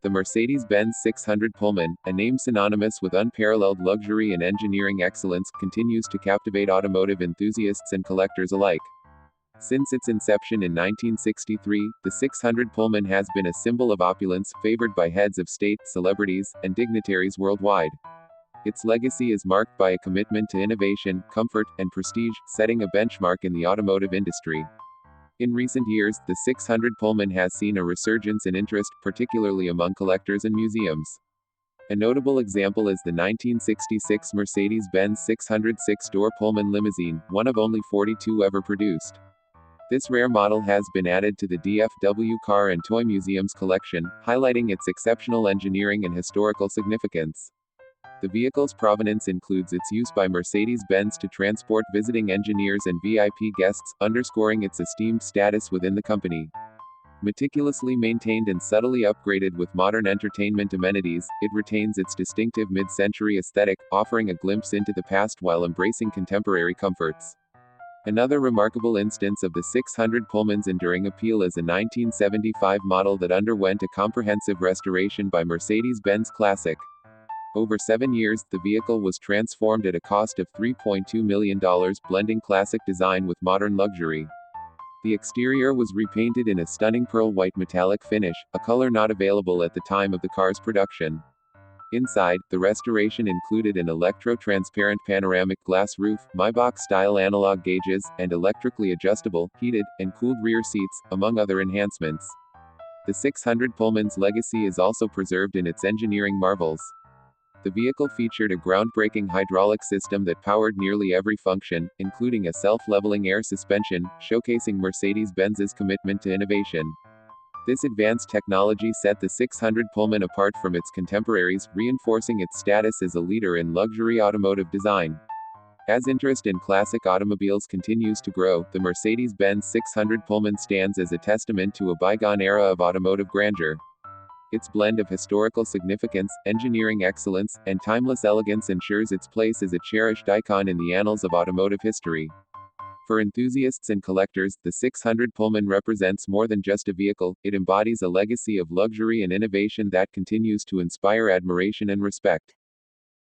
The Mercedes-Benz 600 Pullman, a name synonymous with unparalleled luxury and engineering excellence, continues to captivate automotive enthusiasts and collectors alike. Since its inception in 1963, the 600 Pullman has been a symbol of opulence, favored by heads of state, celebrities, and dignitaries worldwide. Its legacy is marked by a commitment to innovation, comfort, and prestige, setting a benchmark in the automotive industry. In recent years, the 600 Pullman has seen a resurgence in interest, particularly among collectors and museums. A notable example is the 1966 Mercedes-Benz 600 six-door Pullman limousine, one of only 42 ever produced. This rare model has been added to the DFW Car and Toy Museum's collection, highlighting its exceptional engineering and historical significance. The vehicle's provenance includes its use by Mercedes-Benz to transport visiting engineers and VIP guests, underscoring its esteemed status within the company. Meticulously maintained and subtly upgraded with modern entertainment amenities, it retains its distinctive mid-century aesthetic, offering a glimpse into the past while embracing contemporary comforts. Another remarkable instance of the 600 Pullman's enduring appeal is a 1975 model that underwent a comprehensive restoration by Mercedes-Benz Classic. Over 7 years, the vehicle was transformed at a cost of $3.2 million, blending classic design with modern luxury. The exterior was repainted in a stunning pearl white metallic finish, a color not available at the time of the car's production. Inside, the restoration included an electro-transparent panoramic glass roof, Maybach-style analog gauges, and electrically adjustable, heated, and cooled rear seats, among other enhancements. The 600 Pullman's legacy is also preserved in its engineering marvels. The vehicle featured a groundbreaking hydraulic system that powered nearly every function, including a self-leveling air suspension, showcasing Mercedes-Benz's commitment to innovation. This advanced technology set the 600 Pullman apart from its contemporaries, reinforcing its status as a leader in luxury automotive design. As interest in classic automobiles continues to grow, the Mercedes-Benz 600 Pullman stands as a testament to a bygone era of automotive grandeur. Its blend of historical significance, engineering excellence, and timeless elegance ensures its place as a cherished icon in the annals of automotive history. For enthusiasts and collectors, the 600 Pullman represents more than just a vehicle, it embodies a legacy of luxury and innovation that continues to inspire admiration and respect.